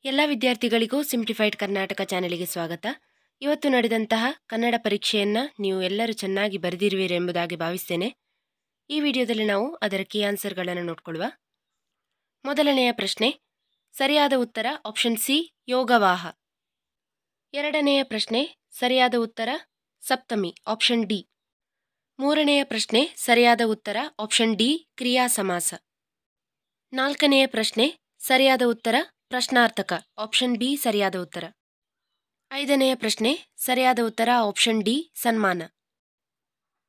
ಎಲ್ಲ ವಿದ್ಯಾರ್ಥಿಗಳಿಗೂ ಸಿಂಪ್ಲಿಫೈಡ್ ಕರ್ನಾಟಕ ಚಾನೆಲ್ಗೆ ಸ್ವಾಗತ. ಇವತ್ತು ನಡೆದಂತಹ ಕನ್ನಡ ಪರೀಕ್ಷೆಯನ್ನು ನೀವು ಎಲ್ಲರೂ ಚೆನ್ನಾಗಿ ಬರೆದಿರುವಿರಿ ಎಂಬುದಾಗಿ ಭಾವಿಸ್ತೇನೆ. ಈ ವಿಡಿಯೋದಲ್ಲಿ ನಾವು ಅದರ ಕೀ ಆನ್ಸರ್ಗಳನ್ನು ನೋಡಿಕೊಳ್ಳುವ. ಮೊದಲನೆಯ ಪ್ರಶ್ನೆ ಸರಿಯಾದ ಉತ್ತರ ಆಪ್ಷನ್ ಸಿ ಯೋಗವಾಹ. ಎರಡನೆಯ ಪ್ರಶ್ನೆ ಸರಿಯಾದ ಉತ್ತರ ಸಪ್ತಮಿ ಆಪ್ಷನ್ ಡಿ. ಮೂರನೆಯ ಪ್ರಶ್ನೆ ಸರಿಯಾದ ಉತ್ತರ ಆಪ್ಷನ್ ಡಿ ಕ್ರಿಯಾ ಸಮಾಸ. ನಾಲ್ಕನೆಯ ಪ್ರಶ್ನೆ ಸರಿಯಾದ ಉತ್ತರ ಪ್ರಶ್ನಾರ್ಥಕ ಆಪ್ಷನ್ ಬಿ ಸರಿಯಾದ ಉತ್ತರ. ಐದನೆಯ ಪ್ರಶ್ನೆ ಸರಿಯಾದ ಉತ್ತರ ಆಪ್ಷನ್ ಡಿ ಸನ್ಮಾನ.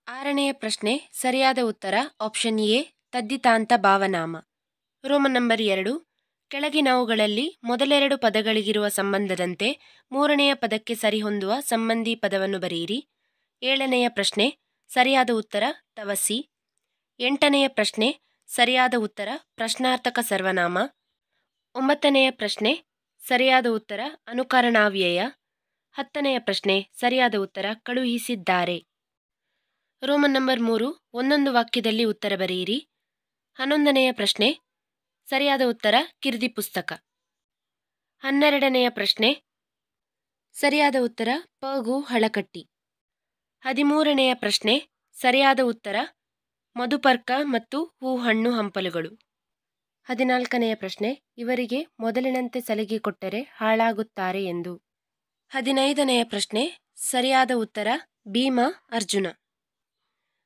ಆರನೆಯ ಪ್ರಶ್ನೆ ಸರಿಯಾದ ಉತ್ತರ ಆಪ್ಷನ್ ಎ ತದ್ದಿತಾಂತ ಭಾವನಾಮ. ರೋಮನ್ ನಂಬರ್ 2 ಕೆಳಗಿನವುಗಳಲ್ಲಿ ಮೊದಲೆರಡು ಪದಗಳಿಗಿರುವ ಸಂಬಂಧದಂತೆ ಮೂರನೆಯ ಪದಕ್ಕೆ ಸರಿಹೊಂದುವ ಸಂಬಂಧಿ ಪದವನ್ನು ಬರೆಯಿರಿ. ಏಳನೆಯ ಪ್ರಶ್ನೆ ಸರಿಯಾದ ಉತ್ತರ ತವಸಿ. ಎಂಟನೆಯ ಪ್ರಶ್ನೆ ಸರಿಯಾದ ಉತ್ತರ ಪ್ರಶ್ನಾರ್ಥಕ ಸರ್ವನಾಮ. ಒಂಬತ್ತನೆಯ ಪ್ರಶ್ನೆ ಸರಿಯಾದ ಉತ್ತರ ಅನುಕರಣಾವ್ಯಯ. ಹತ್ತನೆಯ ಪ್ರಶ್ನೆ ಸರಿಯಾದ ಉತ್ತರ ಕಳುಹಿಸಿದ್ದಾರೆ. ರೋಮನ್ ನಂಬರ್ 3 ಒಂದೊಂದು ವಾಕ್ಯದಲ್ಲಿ ಉತ್ತರ ಬರೆಯಿರಿ. 11ನೆಯ ಪ್ರಶ್ನೆ ಸರಿಯಾದ ಉತ್ತರ ಕಿರ್ದಿ ಪುಸ್ತಕ. 12ನೆಯ ಪ್ರಶ್ನೆ ಸರಿಯಾದ ಉತ್ತರ ಪಗು ಹಳಕಟ್ಟಿ. 13ನೆಯ ಪ್ರಶ್ನೆ ಸರಿಯಾದ ಉತ್ತರ ಮಧುಪರ್ಕ ಮತ್ತು ಹೂ ಹಣ್ಣು ಹಂಪಲುಗಳು. 14ನೆಯ ಪ್ರಶ್ನೆ ಇವರಿಗೆ ಮೊದಲಿನಂತೆ ಸಲಿಗೆ ಕೊಟ್ಟರೆ ಹಾಳಾಗುತ್ತಾರೆ ಎಂದು. 15ನೆಯ ಪ್ರಶ್ನೆ ಸರಿಯಾದ ಉತ್ತರ ಭೀಮ ಅರ್ಜುನ.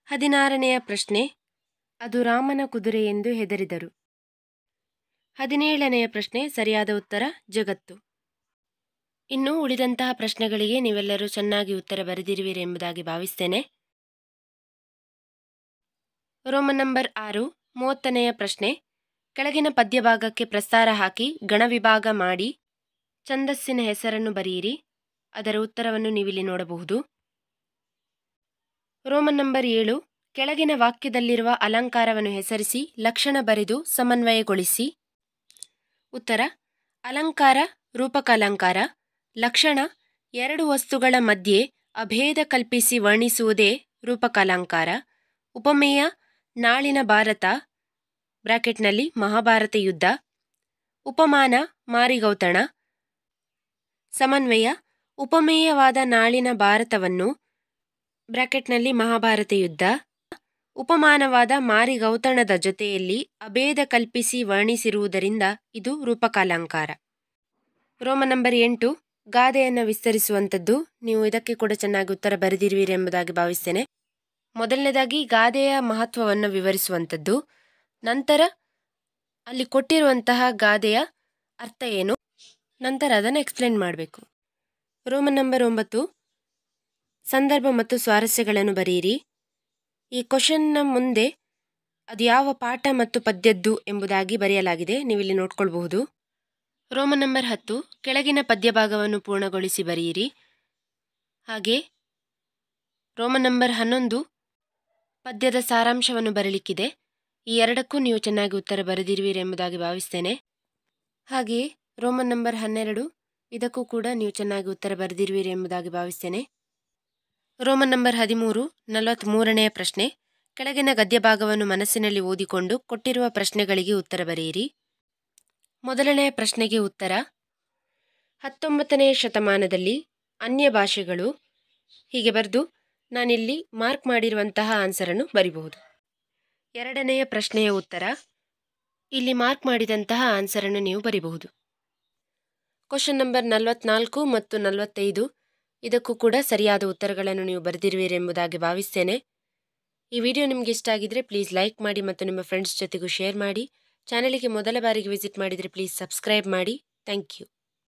16ನೆಯ ಪ್ರಶ್ನೆ ಅದು ರಾಮನ ಕುದುರೆ ಎಂದು ಹೆದರಿದರು. 17ನೆಯ ಪ್ರಶ್ನೆ ಸರಿಯಾದ ಉತ್ತರ ಜಗತ್ತು. ಇನ್ನು ಉಳಿದಂತಹ ಪ್ರಶ್ನೆಗಳಿಗೆ ನೀವೆಲ್ಲರೂ ಚೆನ್ನಾಗಿ ಉತ್ತರ ಬರೆದಿರುವಿರಿ ಎಂಬುದಾಗಿ ಭಾವಿಸ್ತೇನೆ. ರೋಮನ್ ನಂಬರ್ 6 30ನೆಯ ಪ್ರಶ್ನೆ ಕೆಳಗಿನ ಪದ್ಯಭಾಗಕ್ಕೆ ಪ್ರಸ್ತಾರ ಹಾಕಿ ಗಣವಿಭಾಗ ಮಾಡಿ ಛಂದಸ್ಸಿನ ಹೆಸರನ್ನು ಬರೆಯಿರಿ. ಅದರ ಉತ್ತರವನ್ನು ನೀವಿಲ್ಲಿ ನೋಡಬಹುದು. ರೋಮನ್ ನಂಬರ್ 7 ಕೆಳಗಿನ ವಾಕ್ಯದಲ್ಲಿರುವ ಅಲಂಕಾರವನ್ನು ಹೆಸರಿಸಿ ಲಕ್ಷಣ ಬರೆದು ಸಮನ್ವಯಗೊಳಿಸಿ. ಉತ್ತರ ಅಲಂಕಾರ ರೂಪಕ ಅಲಂಕಾರ. ಲಕ್ಷಣ ಎರಡು ವಸ್ತುಗಳ ಮಧ್ಯೆ ಅಭೇದ ಕಲ್ಪಿಸಿ ವರ್ಣಿಸುವುದೇ ರೂಪಕ ಅಲಂಕಾರ. ಉಪಮೇಯ ನಾಳಿನ ಭಾರತ ಬ್ರಾಕೆಟ್ನಲ್ಲಿ ಮಹಾಭಾರತ ಯುದ್ಧ. ಉಪಮಾನ ಮಾರಿಗೌತಣ. ಸಮನ್ವಯ ಉಪಮೇಯವಾದ ನಾಳಿನ ಭಾರತವನ್ನು ಬ್ರಾಕೆಟ್ನಲ್ಲಿ ಮಹಾಭಾರತ ಯುದ್ಧ ಉಪಮಾನವಾದ ಮಾರಿಗೌತಣದ ಜೊತೆಯಲ್ಲಿ ಅಭೇದ ಕಲ್ಪಿಸಿ ವರ್ಣಿಸಿರುವುದರಿಂದ ಇದು ರೂಪಕಾಲಂಕಾರ. Roman number 8 ಗಾದೆಯನ್ನು ವಿಸ್ತರಿಸುವಂಥದ್ದು. ನೀವು ಇದಕ್ಕೆ ಕೂಡ ಚೆನ್ನಾಗಿ ಉತ್ತರ ಬರೆದಿರುವಿರಿ ಎಂಬುದಾಗಿ ಭಾವಿಸ್ತೇನೆ. ಮೊದಲನೇದಾಗಿ ಗಾದೆಯ ಮಹತ್ವವನ್ನು ವಿವರಿಸುವಂಥದ್ದು. ನಂತರ ಅಲ್ಲಿ ಕೊಟ್ಟಿರುವಂತಹ ಗಾದೆಯ ಅರ್ಥ ಏನು, ನಂತರ ಅದನ್ನು ಎಕ್ಸ್ಪ್ಲೇನ್ ಮಾಡಬೇಕು. ರೋಮನ್ ನಂಬರ್ 9 ಸಂದರ್ಭ ಮತ್ತು ಸ್ವಾರಸ್ಯಗಳನ್ನು ಬರೆಯಿರಿ. ಈ ಕ್ವಶನ್ನ ಮುಂದೆ ಅದು ಯಾವ ಪಾಠ ಮತ್ತು ಪದ್ಯದ್ದು ಎಂಬುದಾಗಿ ಬರೆಯಲಾಗಿದೆ, ನೀವಿಲ್ಲಿ ನೋಡ್ಕೊಳ್ಬಹುದು. ರೋಮನ್ ನಂಬರ್ 10 ಕೆಳಗಿನ ಪದ್ಯಭಾಗವನ್ನು ಪೂರ್ಣಗೊಳಿಸಿ ಬರೆಯಿರಿ. ಹಾಗೆ ರೋಮನ್ ನಂಬರ್ 11 ಪದ್ಯದ ಸಾರಾಂಶವನ್ನು ಬರಲಿಕ್ಕಿದೆ. ಈ ಎರಡಕ್ಕೂ ನೀವು ಚೆನ್ನಾಗಿ ಉತ್ತರ ಬರೆದಿರುವಿರಿ ಎಂಬುದಾಗಿ ಭಾವಿಸ್ತೇನೆ. ಹಾಗೆಯೇ ರೋಮನ್ ನಂಬರ್ 12 ಇದಕ್ಕೂ ಕೂಡ ನೀವು ಚೆನ್ನಾಗಿ ಉತ್ತರ ಬರೆದಿರುವಿರಿ ಎಂಬುದಾಗಿ ಭಾವಿಸ್ತೇನೆ. ರೋಮನ್ ನಂಬರ್ 13 43ನೆಯ ಪ್ರಶ್ನೆ ಕೆಳಗಿನ ಗದ್ಯಭಾಗವನ್ನು ಮನಸ್ಸಿನಲ್ಲಿ ಓದಿಕೊಂಡು ಕೊಟ್ಟಿರುವ ಪ್ರಶ್ನೆಗಳಿಗೆ ಉತ್ತರ ಬರೆಯಿರಿ. ಮೊದಲನೆಯ ಪ್ರಶ್ನೆಗೆ ಉತ್ತರ 19ನೇ ಶತಮಾನದಲ್ಲಿ ಅನ್ಯ ಭಾಷೆಗಳು ಹೀಗೆ ಬರೆದು ನಾನಿಲ್ಲಿ ಮಾರ್ಕ್ ಮಾಡಿರುವಂತಹ ಆನ್ಸರನ್ನು ಬರಿಬಹುದು. ಎರಡನೆಯ ಪ್ರಶ್ನೆಯ ಉತ್ತರ ಇಲ್ಲಿ ಮಾರ್ಕ್ ಮಾಡಿದಂತಹ ಆನ್ಸರನ್ನು ನೀವು ಬರಿಬಹುದು. ಕ್ವಶನ್ ನಂಬರ್ 44 ಮತ್ತು 45 ಇದಕ್ಕೂ ಕೂಡ ಸರಿಯಾದ ಉತ್ತರಗಳನ್ನು ನೀವು ಬರೆದಿರುವಿರಿ ಎಂಬುದಾಗಿ ಭಾವಿಸ್ತೇನೆ. ಈ ವಿಡಿಯೋ ನಿಮಗೆ ಇಷ್ಟ ಆಗಿದ್ರೆ ಪ್ಲೀಸ್ ಲೈಕ್ ಮಾಡಿ ಮತ್ತು ನಿಮ್ಮ ಫ್ರೆಂಡ್ಸ್ ಜೊತೆಗೂ ಶೇರ್ ಮಾಡಿ. ಚಾನಲಿಗೆ ಮೊದಲ ಬಾರಿಗೆ ವಿಸಿಟ್ ಮಾಡಿದರೆ ಪ್ಲೀಸ್ ಸಬ್ಸ್ಕ್ರೈಬ್ ಮಾಡಿ. Thank you.